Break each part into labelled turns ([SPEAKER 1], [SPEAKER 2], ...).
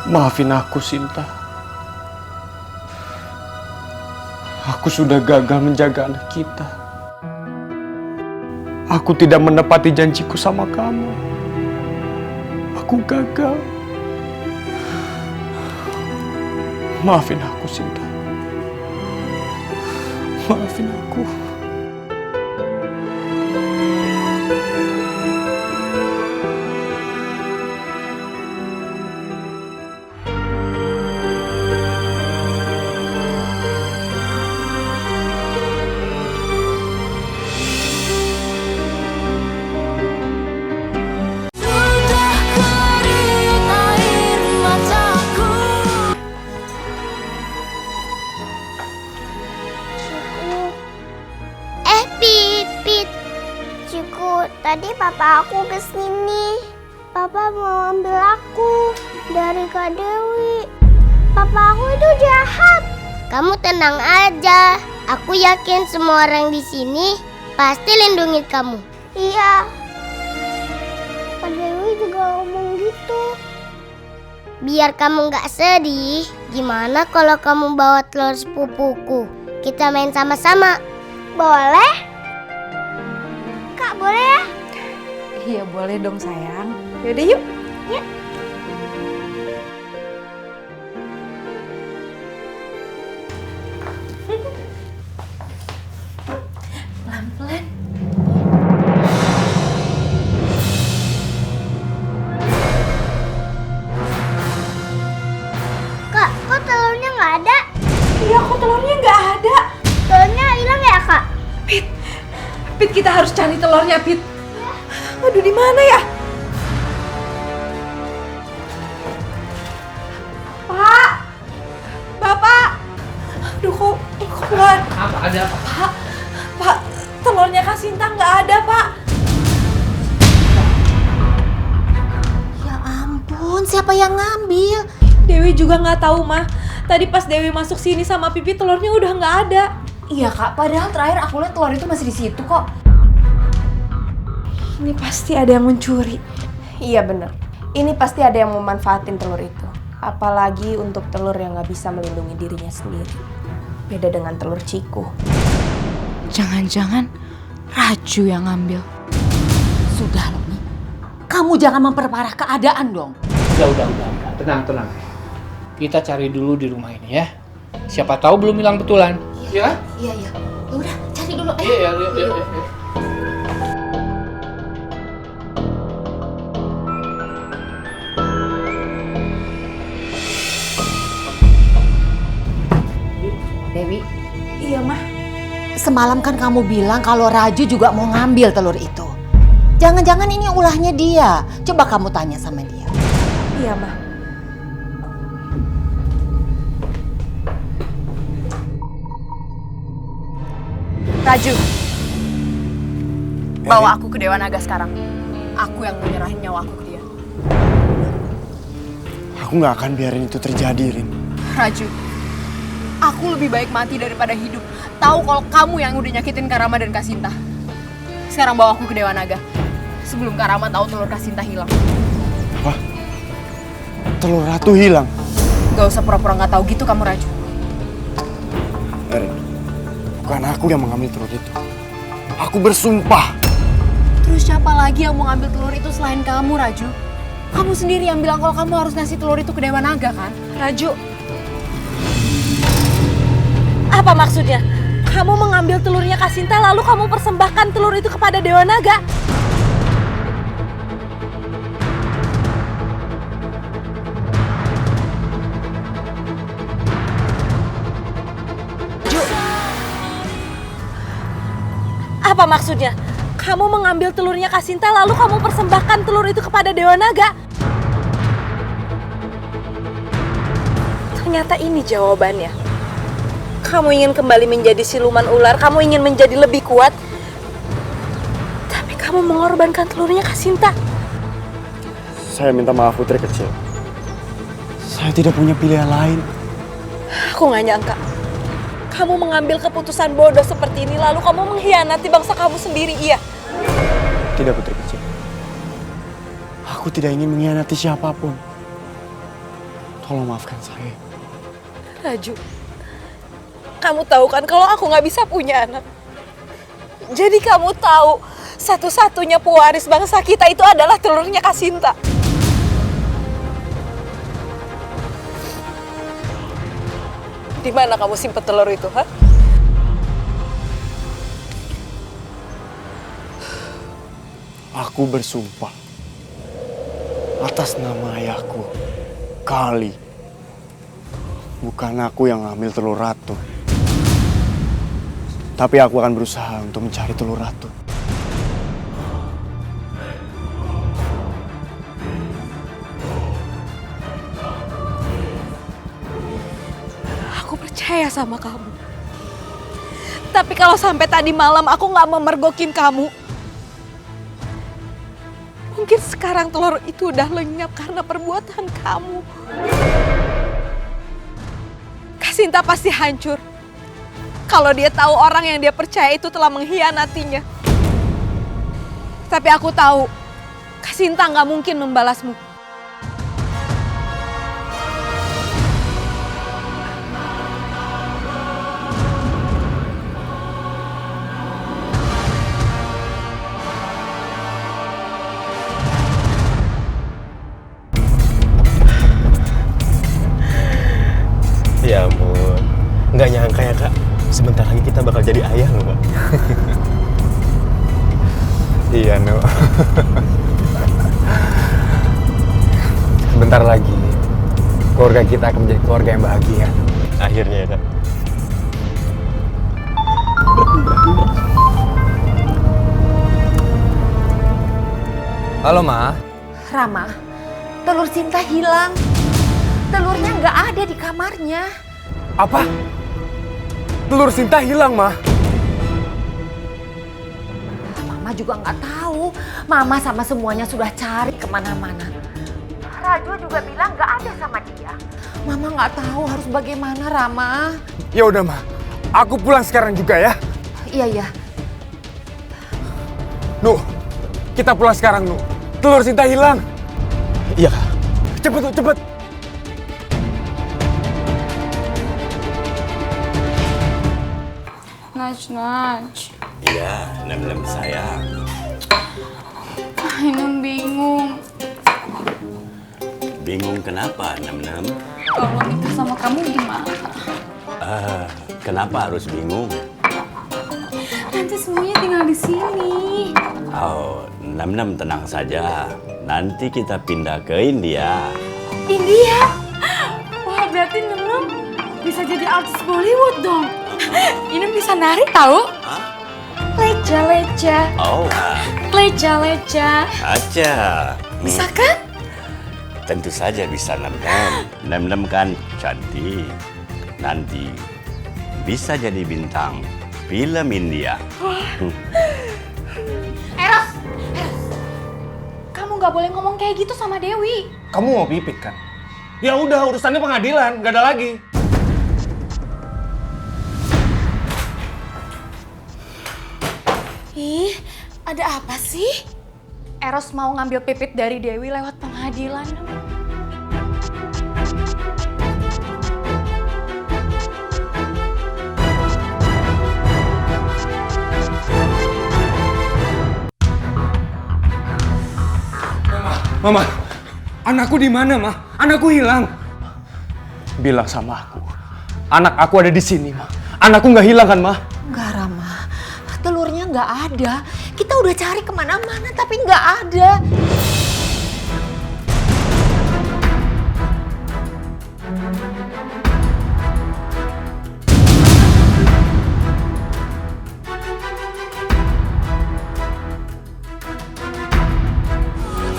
[SPEAKER 1] Maafin aku, Sinta. Aku sudah gagal menjaga anak kita. Aku tidak menepati janjiku sama kamu. Aku gagal. Maafin aku, Sinta. Maafin aku.
[SPEAKER 2] Tadi papa aku kesini. Papa mau ambil aku dari Kak Dewi. Papa aku itu jahat. Kamu tenang aja. Aku yakin semua orang di sini pasti lindungi kamu. Iya. Kak Dewi juga ngomong gitu. Biar kamu gak sedih, gimana kalau kamu bawa telur sepupuku? Kita main sama-sama. Boleh? Kak, boleh ya?
[SPEAKER 3] Iya boleh dong sayang. Yaudah yuk.
[SPEAKER 2] Ya.
[SPEAKER 3] Pelan-pelan.
[SPEAKER 2] Kak, kok telurnya nggak ada?
[SPEAKER 3] Iya kok telurnya nggak ada.
[SPEAKER 2] Telurnya hilang ya, Kak?
[SPEAKER 3] Pit kita harus cari telurnya Pit. Aduh di mana ya? Pak, Bapak. Aduh kok nggak?
[SPEAKER 4] Apa ada apa?
[SPEAKER 3] Pak, telurnya Kak Sinta nggak ada Pak.
[SPEAKER 5] Ya ampun, siapa yang ngambil?
[SPEAKER 3] Dewi juga nggak tahu mah. Tadi pas Dewi masuk sini sama Pipi telurnya udah nggak ada.
[SPEAKER 5] Iya kak, padahal terakhir aku lihat telur itu masih di situ kok.
[SPEAKER 3] Ini pasti ada yang mencuri.
[SPEAKER 6] Iya bener, ini pasti ada yang memanfaatin telur itu. Apalagi untuk telur yang gak bisa melindungi dirinya sendiri. Beda dengan telur ciku.
[SPEAKER 5] Jangan-jangan Raju yang ngambil. Sudah loh nih, kamu jangan memperparah keadaan dong.
[SPEAKER 4] Udah. Tenang. Kita cari dulu di rumah ini ya. Siapa tahu belum hilang betulan. Ya?
[SPEAKER 5] Iya. Ya udah, cari dulu. Ayo.
[SPEAKER 4] Iya.
[SPEAKER 5] Dewi,
[SPEAKER 3] Iya mah.
[SPEAKER 5] semalam kan kamu bilang kalau Raju juga mau ngambil telur itu. Jangan-jangan ini ulahnya dia. Coba kamu tanya sama dia.
[SPEAKER 3] Iya mah.
[SPEAKER 6] Raju, bawa aku ke Dewa Naga sekarang. Aku yang mau nyerahin nyawa aku ke dia.
[SPEAKER 1] Aku gak akan biarin itu terjadi, Rin.
[SPEAKER 6] Raju, aku lebih baik mati daripada hidup. Tahu kalau kamu yang udah nyakitin Kak Rama dan Kak Sinta. Sekarang bawa aku ke Dewa Naga. Sebelum Kak Rama tahu telur Kak Sinta hilang.
[SPEAKER 1] Apa? Telur Ratu hilang?
[SPEAKER 6] Gak usah pura-pura gak tahu gitu kamu, Raju.
[SPEAKER 1] Rin, bukan aku yang mengambil telur itu. Aku bersumpah.
[SPEAKER 6] Terus siapa lagi yang mau ngambil telur itu selain kamu, Raju? Kamu sendiri yang bilang kalau kamu harus ngasih telur itu ke Dewa Naga, kan?
[SPEAKER 3] Raju. Apa maksudnya? Kamu mengambil telurnya Kak Sinta lalu kamu persembahkan telur itu kepada Dewa Naga? Apa maksudnya? Kamu mengambil telurnya Kak Sinta lalu kamu persembahkan telur itu kepada Dewa Naga? Ternyata ini jawabannya. Kamu ingin kembali menjadi siluman ular, kamu ingin menjadi lebih kuat. Tapi kamu mengorbankan telurnya Kak Sinta.
[SPEAKER 1] Saya minta maaf putri kecil. Saya tidak punya pilihan lain.
[SPEAKER 3] Aku gak nyangka. Kamu mengambil keputusan bodoh seperti ini lalu kamu mengkhianati bangsa kamu sendiri, iya?
[SPEAKER 1] Tidak putri kecil. Aku tidak ingin mengkhianati siapapun. Tolong maafkan saya.
[SPEAKER 3] Raju, kamu tahu kan kalau aku nggak bisa punya anak. Jadi kamu tahu satu-satunya pewaris bangsa kita itu adalah telurnya Kasinta. Di mana kamu simpen telur itu, ha?
[SPEAKER 1] Aku bersumpah atas nama ayahku, Kali. Bukan aku yang ngambil telur ratu. Tapi aku akan berusaha untuk mencari telur ratu.
[SPEAKER 3] Aku percaya sama kamu. Tapi kalau sampai tadi malam aku nggak memergokin kamu, mungkin sekarang telur itu udah lenyap karena perbuatan kamu. Kasinta pasti hancur kalau dia tahu orang yang dia percaya itu telah mengkhianatinya. Tapi aku tahu Kasinta nggak mungkin membalasmu.
[SPEAKER 7] Ya ampun, nggak nyangka ya kak, sebentar lagi kita bakal jadi ayah loh kak. Iya no. Sebentar lagi, keluarga kita akan menjadi keluarga yang bahagia. Akhirnya ya kak.
[SPEAKER 8] Halo Ma.
[SPEAKER 5] Rama, telur Sinta hilang. Telurnya nggak ada di kamarnya.
[SPEAKER 8] Apa? Telur Sinta hilang, Ma?
[SPEAKER 5] Mama juga nggak tahu. Mama sama semuanya sudah cari kemana-mana. Raju juga bilang nggak ada sama dia. Mama nggak tahu harus bagaimana, Rama.
[SPEAKER 8] Ya udah, Ma. Aku pulang sekarang juga ya.
[SPEAKER 5] Iya, iya.
[SPEAKER 8] Nuh, kita pulang sekarang, Nuh. Telur Sinta hilang.
[SPEAKER 7] Iya kak.
[SPEAKER 8] Cepet, Nuh, cepet.
[SPEAKER 9] Naj.
[SPEAKER 10] Iya, Nem sayang.
[SPEAKER 9] Ainun bingung.
[SPEAKER 10] Bingung kenapa, Nem?
[SPEAKER 9] Kalau nikah sama kamu gimana?
[SPEAKER 10] Kenapa harus bingung?
[SPEAKER 9] Nanti semuanya tinggal di sini.
[SPEAKER 10] Oh, Nem tenang saja. Nanti kita pindah ke India.
[SPEAKER 9] India? Wah, berarti Nem bisa jadi artis Bollywood dong. Ini bisa nari tahu? Leja.
[SPEAKER 10] Oh,
[SPEAKER 9] Leja.
[SPEAKER 10] aja.
[SPEAKER 9] Bisa kan?
[SPEAKER 10] Tentu saja bisa, Nem. Nem kan cantik. Nanti bisa jadi bintang film India.
[SPEAKER 9] Eros. Kamu nggak boleh ngomong kayak gitu sama Dewi.
[SPEAKER 8] Kamu mau pipit kan? Ya udah, urusannya pengadilan, nggak ada lagi.
[SPEAKER 9] Ih, ada apa sih? Eros mau ngambil pipit dari Dewi lewat pengadilan.
[SPEAKER 8] Mama, anakku di mana, Ma? Anakku hilang. Bilang sama aku, anak aku ada di sini, Ma. Anakku nggak hilang kan, Ma?
[SPEAKER 5] Enggak, Rama. Telurnya nggak ada. Kita udah cari kemana-mana tapi nggak ada.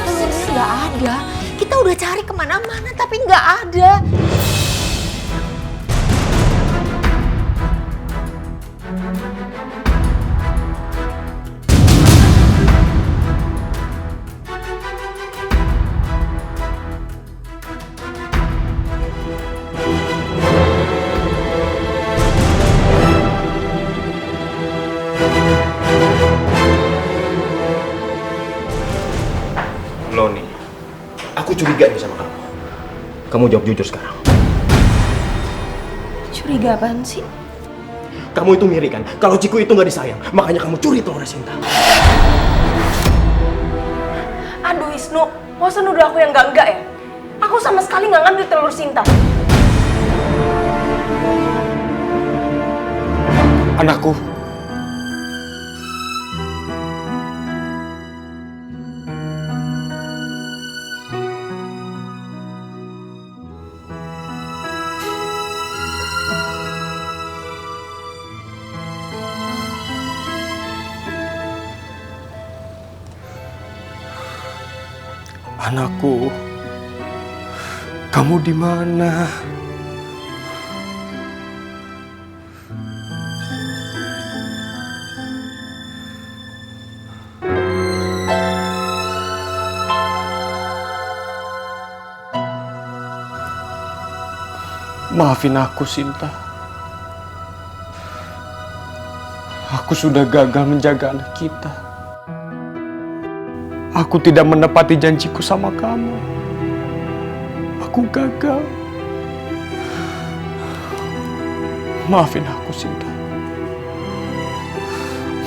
[SPEAKER 5] Telurnya nggak ada. Kita udah cari kemana-mana tapi nggak ada.
[SPEAKER 7] Lo nih, aku curiga nih sama kamu. Kamu jawab jujur sekarang.
[SPEAKER 6] Curiga apaan sih?
[SPEAKER 7] Kamu itu ngiri kan? Kalau Ciku itu nggak disayang, makanya kamu curi telurnya Sinta.
[SPEAKER 6] Aduh Wisnu, mau nuduh aku yang enggak ya? Aku sama sekali nggak ngambil telur Sinta.
[SPEAKER 8] Anakku. Anakku, kamu di mana? Maafin aku, Sinta. Aku sudah gagal menjaga anak kita. Aku tidak menepati janjiku sama kamu. Aku gagal. Maafin aku, Sinta.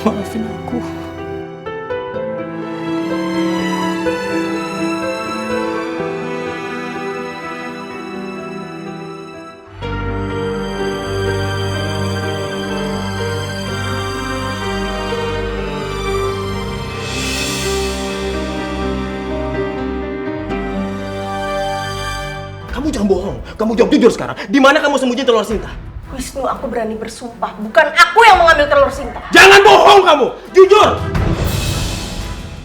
[SPEAKER 8] Maafin aku.
[SPEAKER 7] Kamu jangan bohong. Kamu jawab jujur sekarang. Di mana kamu sembunyiin telur Sinta?
[SPEAKER 6] Wisnu, aku berani bersumpah, bukan aku yang mengambil telur Sinta.
[SPEAKER 7] Jangan bohong kamu. Jujur.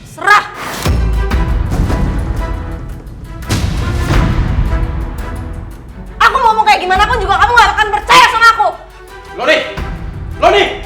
[SPEAKER 6] Serah. Aku ngomong kayak gimana pun juga kamu gak akan percaya sama aku.
[SPEAKER 7] Loni! Loni!